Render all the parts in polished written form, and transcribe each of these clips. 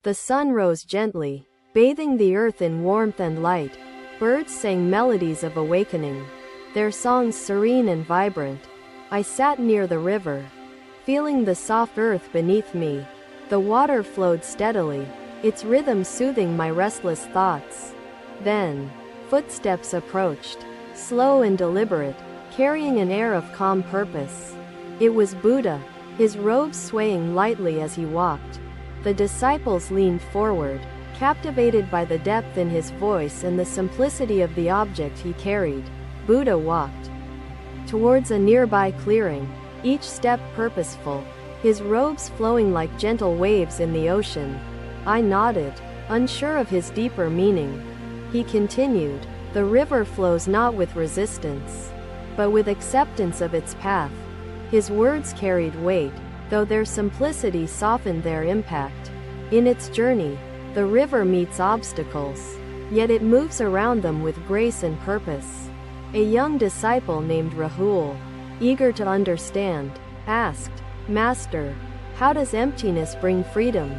The sun rose gently, bathing the earth in warmth and light. Birds sang melodies of awakening, their songs serene and vibrant. I sat near the river, feeling the soft earth beneath me. The water flowed steadily, its rhythm soothing my restless thoughts. Then, footsteps approached, slow and deliberate, carrying an air of calm purpose. It was Buddha, his robes swaying lightly as he walked. The disciples leaned forward, captivated by the depth in his voice and the simplicity of the object he carried. Buddha walked towards a nearby clearing, each step purposeful, his robes flowing like gentle waves in the ocean. I nodded, unsure of his deeper meaning. He continued, "The river flows not with resistance, but with acceptance of its path." His words carried weight, though their simplicity softened their impact. In its journey, the river meets obstacles, yet it moves around them with grace and purpose. A young disciple named Rahul, eager to understand, asked, "Master, how does emptiness bring freedom?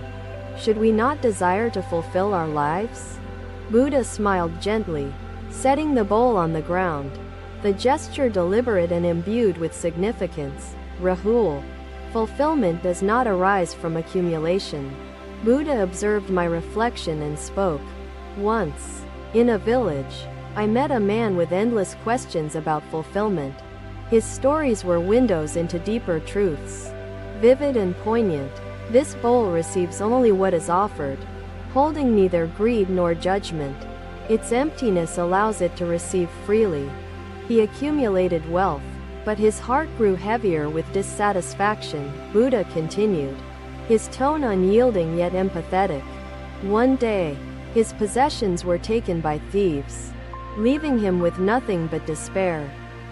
Should we not desire to fulfill our lives?" Buddha smiled gently, setting the bowl on the ground, the gesture deliberate and imbued with significance. "Rahul, fulfillment does not arise from accumulation." Buddha observed my reflection and spoke. "Once, in a village, I met a man with endless questions about fulfillment. His stories were windows into deeper truths. Vivid and poignant, this bowl receives only what is offered, holding neither greed nor judgment. Its emptiness allows it to receive freely." He accumulated wealth, but his heart grew heavier with dissatisfaction. Buddha continued, his tone unyielding yet empathetic. One day, his possessions were taken by thieves, leaving him with nothing but despair.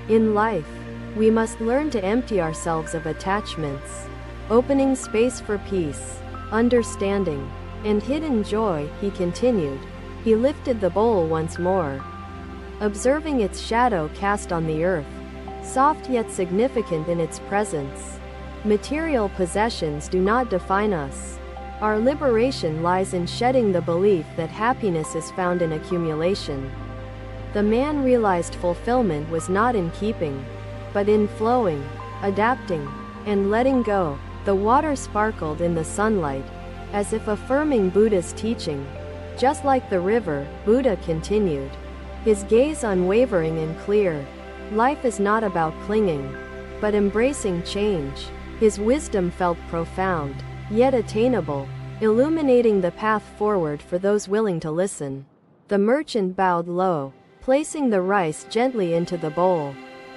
In life, we must learn to empty ourselves of attachments, opening space for peace, understanding, and hidden joy. He continued. He lifted the bowl once more, observing its shadow cast on the earth, soft yet significant in its presence. Material possessions do not define us. Our liberation lies in shedding the belief that happiness is found in accumulation. The man realized fulfillment was not in keeping, but in flowing, adapting, and letting go. The water sparkled in the sunlight, as if affirming Buddha's teaching. Just like the river, Buddha continued, his gaze unwavering and clear. Life is not about clinging, but embracing change. His wisdom felt profound, yet attainable, illuminating the path forward for those willing to listen. The merchant bowed low, placing the rice gently into the bowl,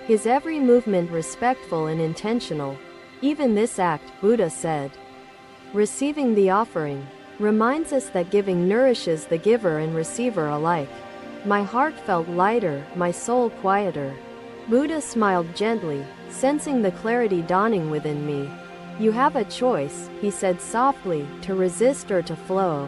his every movement respectful and intentional. Even this act, Buddha said, receiving the offering, reminds us that giving nourishes the giver and receiver alike. My heart felt lighter, my soul quieter. Buddha smiled gently, sensing the clarity dawning within me. "You have a choice," he said softly, "to resist or to flow.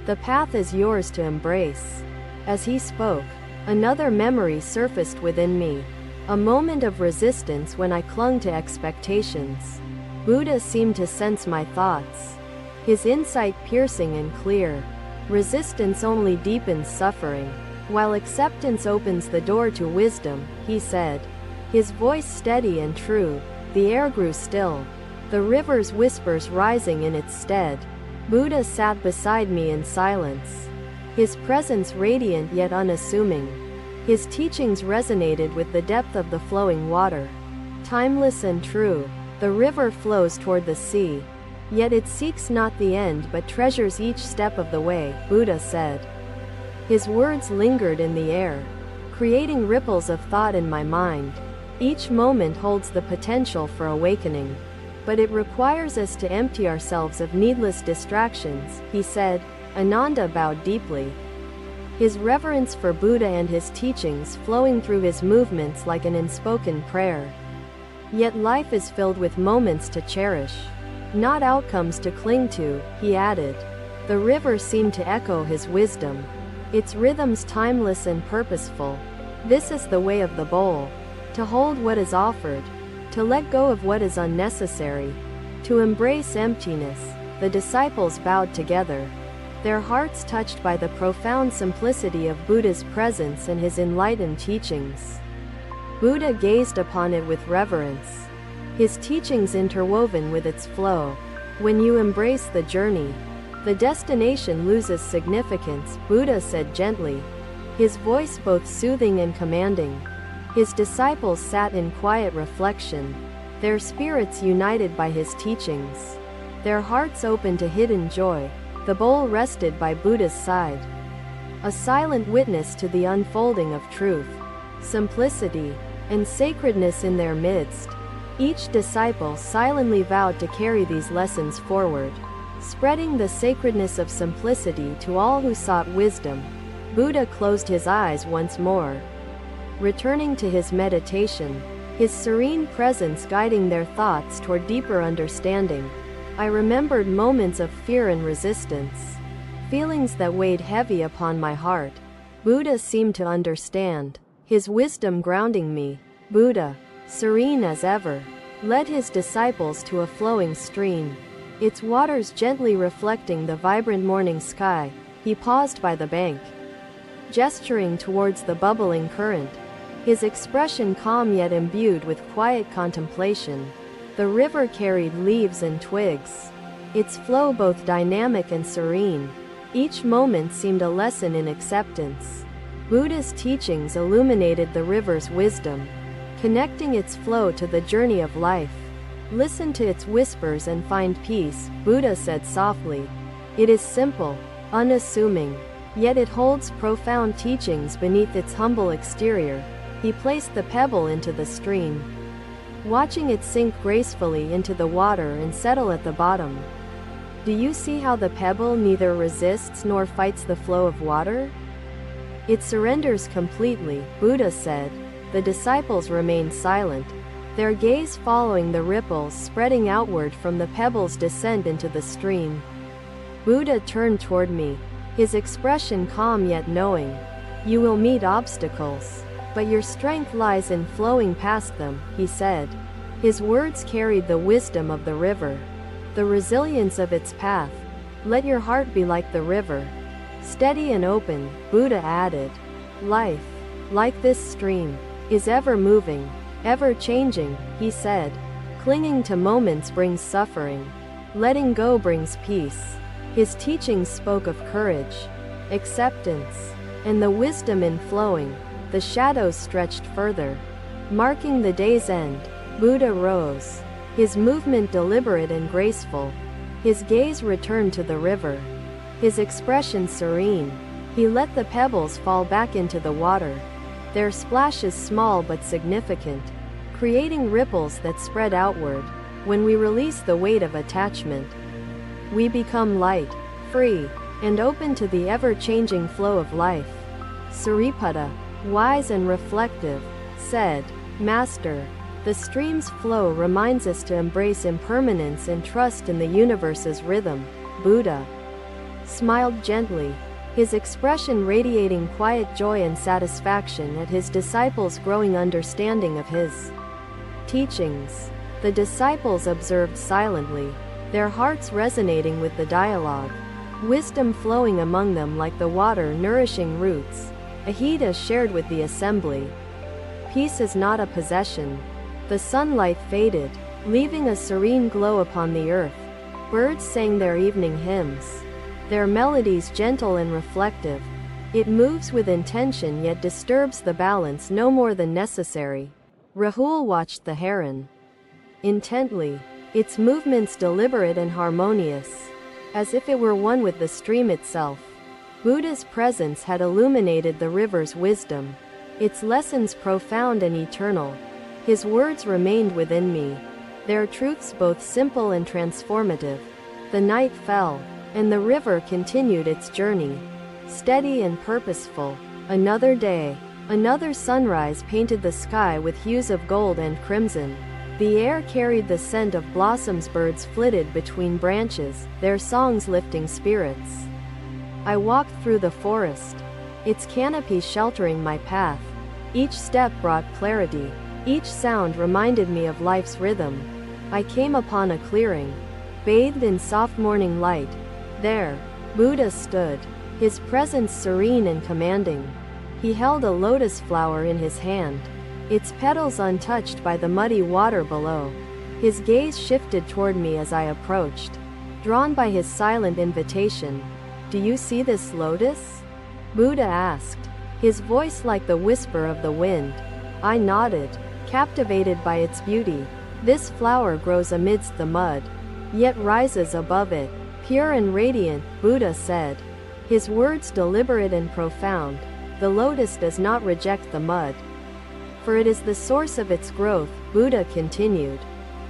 The path is yours to embrace." As he spoke, another memory surfaced within me, a moment of resistance when I clung to expectations. Buddha seemed to sense my thoughts, his insight piercing and clear. Resistance only deepens suffering, while acceptance opens the door to wisdom, he said, his voice steady and true. The air grew still, the river's whispers rising in its stead. Buddha sat beside me in silence, his presence radiant yet unassuming. His teachings resonated with the depth of the flowing water. Timeless and true, the river flows toward the sea, yet it seeks not the end but treasures each step of the way, Buddha said. His words lingered in the air, creating ripples of thought in my mind. Each moment holds the potential for awakening, but it requires us to empty ourselves of needless distractions, he said. Ananda bowed deeply, his reverence for Buddha and his teachings flowing through his movements like an unspoken prayer. Yet life is filled with moments to cherish, not outcomes to cling to, he added. The river seemed to echo his wisdom, its rhythms timeless and purposeful. This is the way of the bowl, to hold what is offered, to let go of what is unnecessary, to embrace emptiness, the disciples bowed together, their hearts touched by the profound simplicity of Buddha's presence and his enlightened teachings. Buddha gazed upon it with reverence, his teachings interwoven with its flow. When you embrace the journey, the destination loses significance, Buddha said gently, his voice both soothing and commanding. His disciples sat in quiet reflection, their spirits united by his teachings, their hearts open to hidden joy. The bowl rested by Buddha's side, a silent witness to the unfolding of truth, simplicity, and sacredness in their midst. Each disciple silently vowed to carry these lessons forward, spreading the sacredness of simplicity to all who sought wisdom. Buddha closed his eyes once more, returning to his meditation, his serene presence guiding their thoughts toward deeper understanding. I remembered moments of fear and resistance, feelings that weighed heavy upon my heart. Buddha seemed to understand, his wisdom grounding me. Buddha, serene as ever, led his disciples to a flowing stream, its waters gently reflecting the vibrant morning sky. He paused by the bank, gesturing towards the bubbling current, his expression calm yet imbued with quiet contemplation. The river carried leaves and twigs, its flow both dynamic and serene. Each moment seemed a lesson in acceptance. Buddha's teachings illuminated the river's wisdom, connecting its flow to the journey of life. Listen to its whispers and find peace, Buddha said softly. It is simple, unassuming, yet it holds profound teachings beneath its humble exterior. He placed the pebble into the stream, watching it sink gracefully into the water and settle at the bottom. Do you see how the pebble neither resists nor fights the flow of water? It surrenders completely, Buddha said. The disciples remained silent, their gaze following the ripples spreading outward from the pebble's descent into the stream. Buddha turned toward me, his expression calm yet knowing. You will meet obstacles, but your strength lies in flowing past them, he said. His words carried the wisdom of the river, the resilience of its path. Let your heart be like the river, steady and open, Buddha added. Life, like this stream, is ever moving, ever changing, he said. Clinging to moments brings suffering, letting go brings peace. His teachings spoke of courage, acceptance, and the wisdom in flowing. The shadows stretched further, marking the day's end. Buddha rose, his movement deliberate and graceful. His gaze returned to the river, his expression serene. He let the pebbles fall back into the water, their splashes small but significant, creating ripples that spread outward. When we release the weight of attachment, we become light, free, and open to the ever-changing flow of life. Sariputta, wise and reflective, said, Master, the stream's flow reminds us to embrace impermanence and trust in the universe's rhythm. Buddha smiled gently, his expression radiating quiet joy and satisfaction at his disciples' growing understanding of his teachings. The disciples observed silently, their hearts resonating with the dialogue, wisdom flowing among them like the water nourishing roots. Ahita shared with the assembly. Peace is not a possession. The sunlight faded, leaving a serene glow upon the earth. Birds sang their evening hymns, their melodies gentle and reflective. It moves with intention yet disturbs the balance no more than necessary. Rahul watched the heron intently, its movements deliberate and harmonious, as if it were one with the stream itself. Buddha's presence had illuminated the river's wisdom, its lessons profound and eternal. His words remained within me, their truths both simple and transformative. The night fell, and the river continued its journey, steady and purposeful. Another day, another sunrise painted the sky with hues of gold and crimson. The air carried the scent of blossoms, birds flitted between branches, their songs lifting spirits. I walked through the forest, its canopy sheltering my path. Each step brought clarity, each sound reminded me of life's rhythm. I came upon a clearing, bathed in soft morning light. There, Buddha stood, his presence serene and commanding. He held a lotus flower in his hand, its petals untouched by the muddy water below. His gaze shifted toward me as I approached, drawn by his silent invitation. "Do you see this lotus?" Buddha asked, his voice like the whisper of the wind. I nodded, captivated by its beauty. "This flower grows amidst the mud, yet rises above it, pure and radiant," Buddha said, his words deliberate and profound. "The lotus does not reject the mud, for it is the source of its growth," Buddha continued,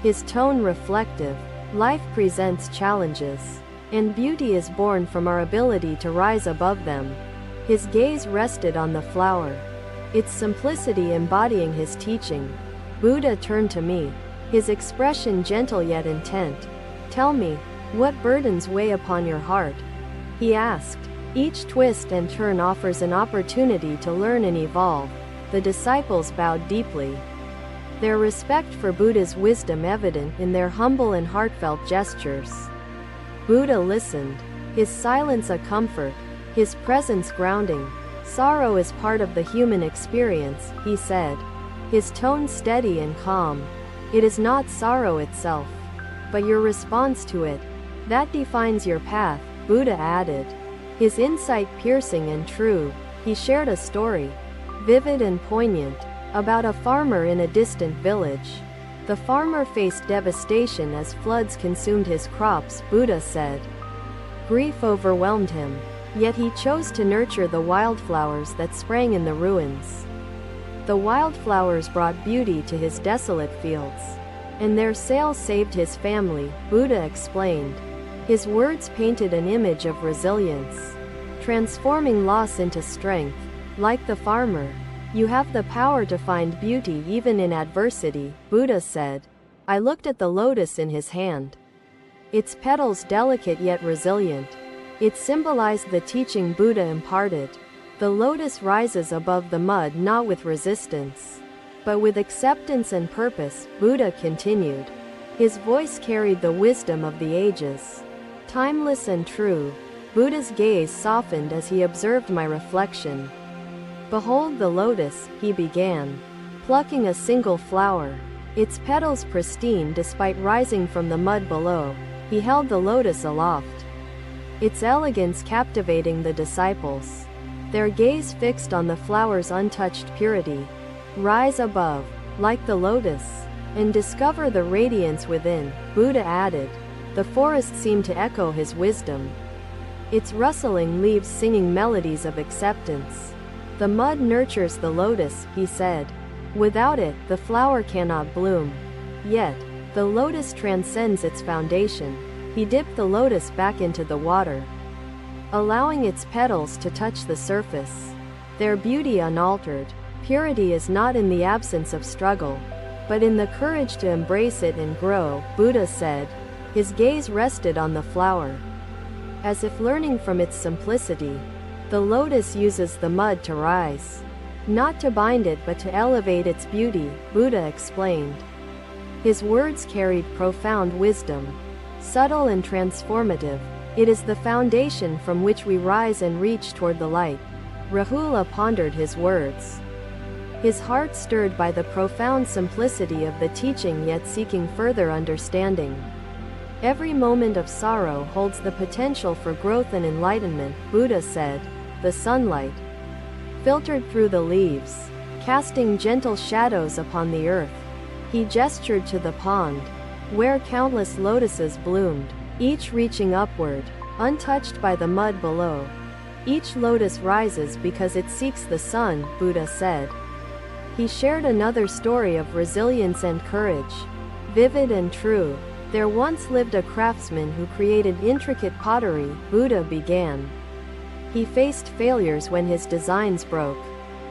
his tone reflective. "Life presents challenges, and beauty is born from our ability to rise above them." His gaze rested on the flower, its simplicity embodying his teaching. Buddha turned to me, his expression gentle yet intent. "Tell me, what burdens weigh upon your heart?" he asked. Each twist and turn offers an opportunity to learn and evolve. The disciples bowed deeply, their respect for Buddha's wisdom evident in their humble and heartfelt gestures. Buddha listened, his silence a comfort, his presence grounding. "Sorrow is part of the human experience," he said, his tone steady and calm. "It is not sorrow itself, but your response to it that defines your path," Buddha added, his insight piercing and true. He shared a story, vivid and poignant, about a farmer in a distant village. The farmer faced devastation as floods consumed his crops, Buddha said. Grief overwhelmed him, yet he chose to nurture the wildflowers that sprang in the ruins. The wildflowers brought beauty to his desolate fields, and their sale saved his family, Buddha explained. His words painted an image of resilience, transforming loss into strength. Like the farmer, you have the power to find beauty even in adversity, Buddha said. I looked at the lotus in his hand, its petals delicate yet resilient. It symbolized the teaching Buddha imparted. The lotus rises above the mud not with resistance, but with acceptance and purpose, Buddha continued. His voice carried the wisdom of the ages, timeless and true. Buddha's gaze softened as he observed my reflection. "Behold the lotus," he began, plucking a single flower, its petals pristine despite rising from the mud below. He held the lotus aloft, its elegance captivating the disciples, their gaze fixed on the flower's untouched purity. "Rise above, like the lotus, and discover the radiance within," Buddha added. The forest seemed to echo his wisdom, its rustling leaves singing melodies of acceptance. "The mud nurtures the lotus," he said. "Without it, the flower cannot bloom. Yet, the lotus transcends its foundation." He dipped the lotus back into the water, allowing its petals to touch the surface, their beauty unaltered. Purity is not in the absence of struggle, but in the courage to embrace it and grow, Buddha said. His gaze rested on the flower, as if learning from its simplicity. The lotus uses the mud to rise, not to bind it but to elevate its beauty, Buddha explained. His words carried profound wisdom, subtle and transformative. It is the foundation from which we rise and reach toward the light. Rahula pondered his words, his heart stirred by the profound simplicity of the teaching yet seeking further understanding. Every moment of sorrow holds the potential for growth and enlightenment, Buddha said. The sunlight filtered through the leaves, casting gentle shadows upon the earth. He gestured to the pond, where countless lotuses bloomed, each reaching upward, untouched by the mud below. Each lotus rises because it seeks the sun, Buddha said. He shared another story of resilience and courage, vivid and true. There once lived a craftsman who created intricate pottery, Buddha began. He faced failures when his designs broke,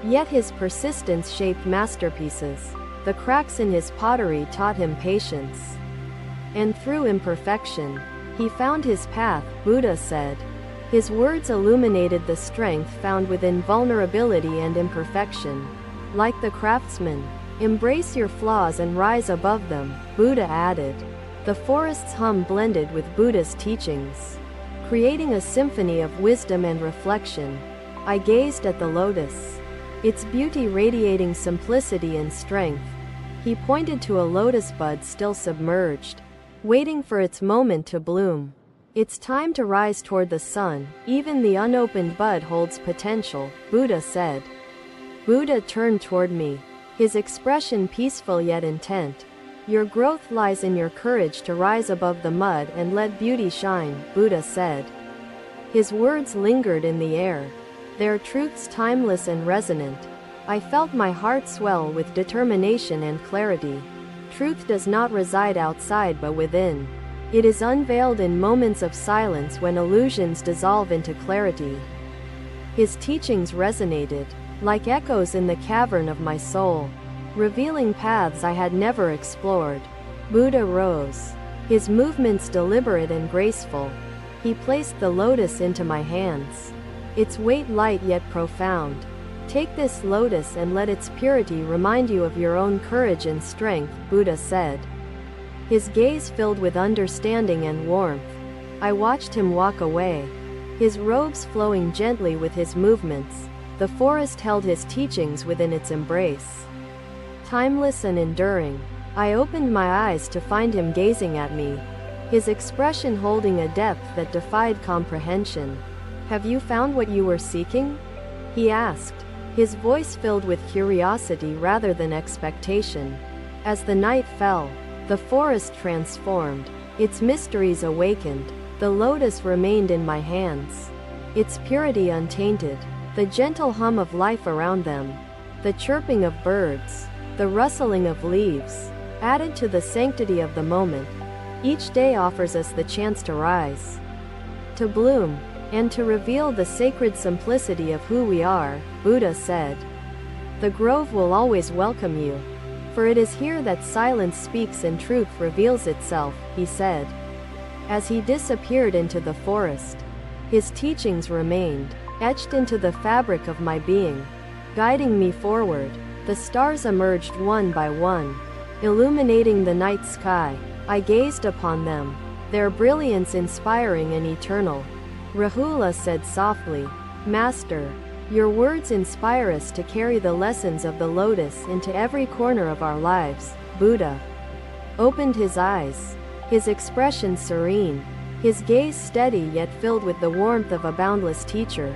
yet his persistence shaped masterpieces. The cracks in his pottery taught him patience, and through imperfection, he found his path, Buddha said. His words illuminated the strength found within vulnerability and imperfection. Like the craftsman, embrace your flaws and rise above them, Buddha added. The forest's hum blended with Buddha's teachings, creating a symphony of wisdom and reflection. I gazed at the lotus, its beauty radiating simplicity and strength. He pointed to a lotus bud still submerged, waiting for its moment to bloom. It's time to rise toward the sun. Even the unopened bud holds potential, Buddha said. Buddha turned toward me, his expression peaceful yet intent. Your growth lies in your courage to rise above the mud and let beauty shine, Buddha said. His words lingered in the air, their truths timeless and resonant. I felt my heart swell with determination and clarity. Truth does not reside outside but within. It is unveiled in moments of silence when illusions dissolve into clarity. His teachings resonated, like echoes in the cavern of my soul, revealing paths I had never explored. Buddha rose, his movements deliberate and graceful. He placed the lotus into my hands, its weight light yet profound. Take this lotus and let its purity remind you of your own courage and strength, Buddha said. His gaze filled with understanding and warmth. I watched him walk away, his robes flowing gently with his movements. The forest held his teachings within its embrace, timeless and enduring. I opened my eyes to find him gazing at me, his expression holding a depth that defied comprehension. Have you found what you were seeking? He asked, his voice filled with curiosity rather than expectation. As the night fell, the forest transformed, its mysteries awakened. The lotus remained in my hands, its purity untainted. The gentle hum of life around them, the chirping of birds, the rustling of leaves, added to the sanctity of the moment. Each day offers us the chance to rise, to bloom, and to reveal the sacred simplicity of who we are, Buddha said. The grove will always welcome you, for it is here that silence speaks and truth reveals itself, he said. As he disappeared into the forest, his teachings remained, etched into the fabric of my being, guiding me forward. The stars emerged one by one, illuminating the night sky. I gazed upon them, their brilliance inspiring and eternal. Rahula said softly, Master, your words inspire us to carry the lessons of the lotus into every corner of our lives. Buddha opened his eyes, his expression serene, his gaze steady yet filled with the warmth of a boundless teacher.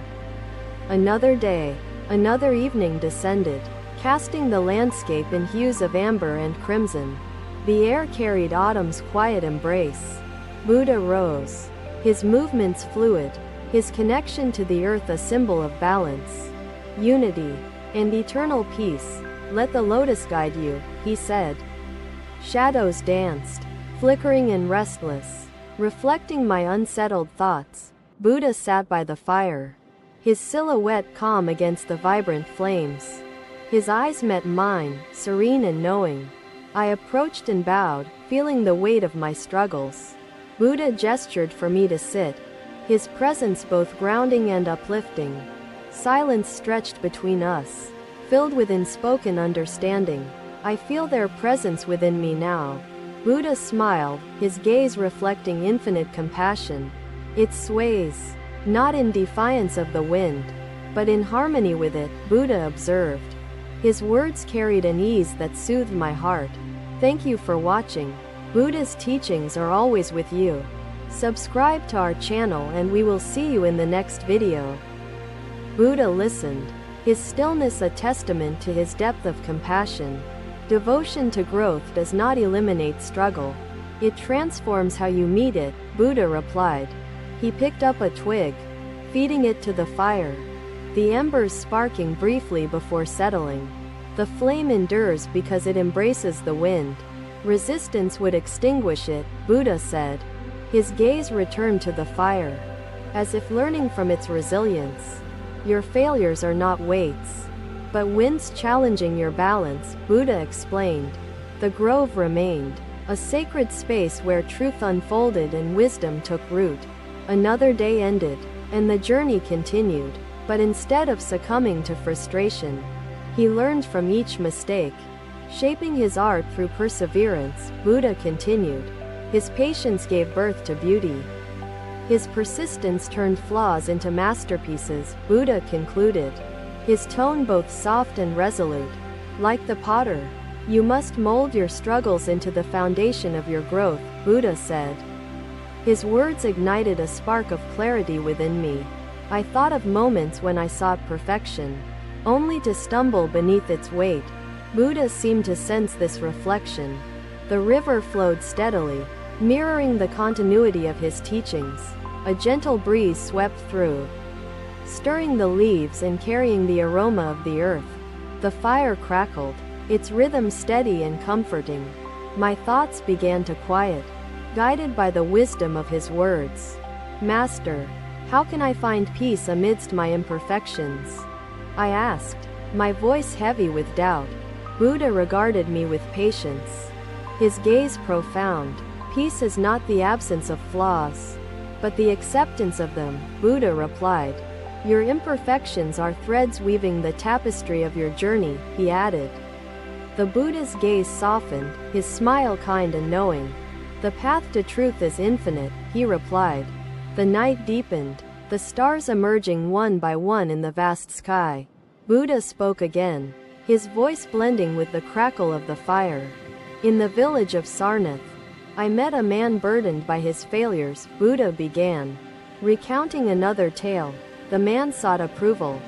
Another day, another evening descended, casting the landscape in hues of amber and crimson. The air carried autumn's quiet embrace. Buddha rose, his movements fluid, his connection to the earth a symbol of balance, unity, and eternal peace. Let the lotus guide you, he said. Shadows danced, flickering and restless, reflecting my unsettled thoughts. Buddha sat by the fire, his silhouette calm against the vibrant flames. His eyes met mine, serene and knowing. I approached and bowed, feeling the weight of my struggles. Buddha gestured for me to sit, his presence both grounding and uplifting. Silence stretched between us, filled with unspoken understanding. I feel their presence within me now. Buddha smiled, his gaze reflecting infinite compassion. It sways, not in defiance of the wind, but in harmony with it, Buddha observed. His words carried an ease that soothed my heart. Thank you for watching. Buddha's teachings are always with you. Subscribe to our channel and we will see you in the next video. Buddha listened, his stillness a testament to his depth of compassion. Devotion to growth does not eliminate struggle. It transforms how you meet it, Buddha replied. He picked up a twig, feeding it to the fire, the embers sparking briefly before settling. The flame endures because it embraces the wind. Resistance would extinguish it, Buddha said. His gaze returned to the fire, as if learning from its resilience. Your failures are not weights, but winds challenging your balance, Buddha explained. The grove remained, a sacred space where truth unfolded and wisdom took root. Another day ended, and the journey continued, but instead of succumbing to frustration, he learned from each mistake. Shaping his art through perseverance, Buddha continued. His patience gave birth to beauty. His persistence turned flaws into masterpieces, Buddha concluded. His tone both soft and resolute. Like the potter, you must mold your struggles into the foundation of your growth, Buddha said. His words ignited a spark of clarity within me. I thought of moments when I sought perfection, only to stumble beneath its weight. Buddha seemed to sense this reflection. The river flowed steadily, mirroring the continuity of his teachings. A gentle breeze swept through, stirring the leaves and carrying the aroma of the earth. The fire crackled, its rhythm steady and comforting. My thoughts began to quiet, guided by the wisdom of his words. Master, how can I find peace amidst my imperfections? I asked, my voice heavy with doubt. Buddha regarded me with patience, his gaze profound. Peace is not the absence of flaws, but the acceptance of them, Buddha replied. Your imperfections are threads weaving the tapestry of your journey, he added. The Buddha's gaze softened, his smile kind and knowing. The path to truth is infinite, he replied. The night deepened, the stars emerging one by one in the vast sky. Buddha spoke again, his voice blending with the crackle of the fire. In the village of Sarnath, I met a man burdened by his failures, Buddha began. Recounting another tale, the man sought approval.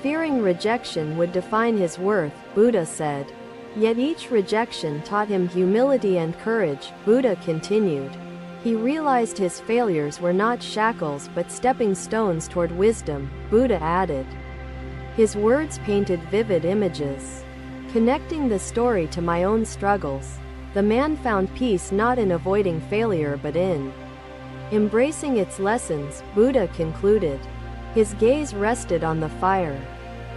Fearing rejection would define his worth, Buddha said. Yet each rejection taught him humility and courage, Buddha continued. He realized his failures were not shackles but stepping stones toward wisdom, Buddha added. His words painted vivid images, connecting the story to my own struggles. The man found peace not in avoiding failure but in embracing its lessons, Buddha concluded. His gaze rested on the fire,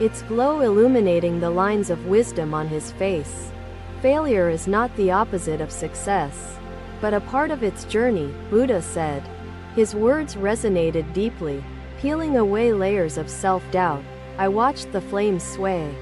its glow illuminating the lines of wisdom on his face. Failure is not the opposite of success, but a part of its journey, Buddha said. His words resonated deeply, peeling away layers of self-doubt. I watched the flames sway,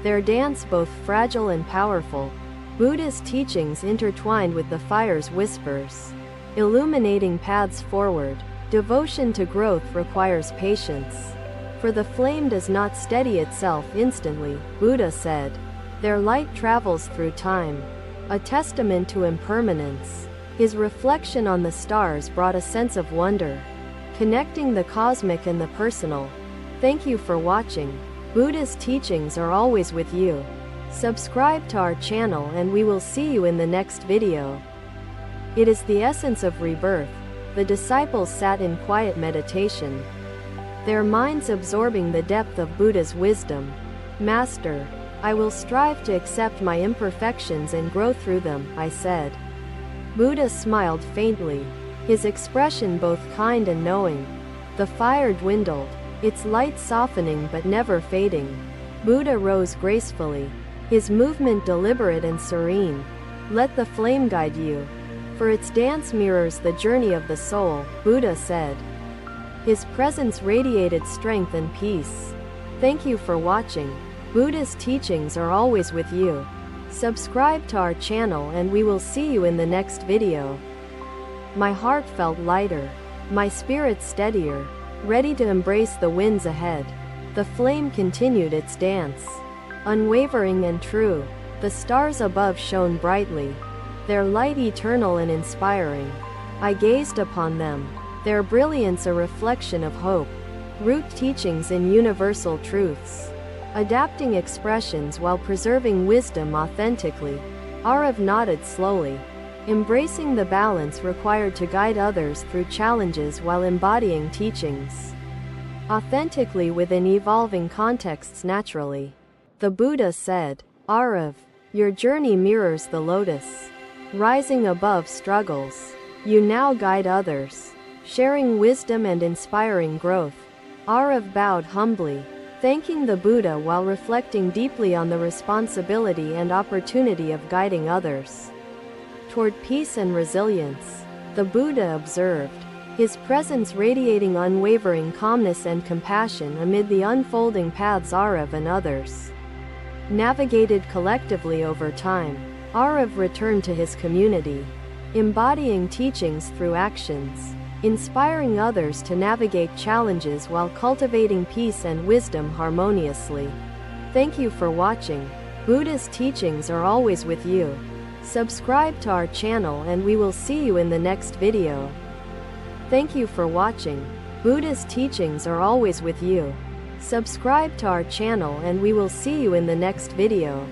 their dance both fragile and powerful. Buddha's teachings intertwined with the fire's whispers, illuminating paths forward. Devotion to growth requires patience, for the flame does not steady itself instantly, Buddha said. Their light travels through time, a testament to impermanence. His reflection on the stars brought a sense of wonder, connecting the cosmic and the personal. Thank you for watching. Buddha's teachings are always with you. Subscribe to our channel and we will see you in the next video. It is the essence of rebirth. The disciples sat in quiet meditation, their minds absorbing the depth of Buddha's wisdom. Master, I will strive to accept my imperfections and grow through them, I said. Buddha smiled faintly, his expression both kind and knowing. The fire dwindled, its light softening but never fading. Buddha rose gracefully, his movement deliberate and serene. Let the flame guide you, for its dance mirrors the journey of the soul, Buddha said. His presence radiated strength and peace. Thank you for watching. Buddha's teachings are always with you. Subscribe to our channel and we will see you in the next video. My heart felt lighter, my spirit steadier, ready to embrace the winds ahead. The flame continued its dance, unwavering and true. The stars above shone brightly, their light eternal and inspiring. I gazed upon them, their brilliance a reflection of hope. Root teachings in universal truths, adapting expressions while preserving wisdom authentically. Arav nodded slowly, embracing the balance required to guide others through challenges while embodying teachings authentically within evolving contexts naturally. The Buddha said, Arav, your journey mirrors the lotus, rising above struggles. You now guide others, sharing wisdom and inspiring growth. Arav bowed humbly, thanking the Buddha while reflecting deeply on the responsibility and opportunity of guiding others toward peace and resilience. The Buddha observed, his presence radiating unwavering calmness and compassion amid the unfolding paths Arav and others navigated collectively over time. Arav returned to his community, embodying teachings through actions, inspiring others to navigate challenges while cultivating peace and wisdom harmoniously. Thank you for watching. Buddha's teachings are always with you. Subscribe to our channel and we will see you in the next video. Thank you for watching. Buddha's teachings are always with you. Subscribe to our channel and we will see you in the next video.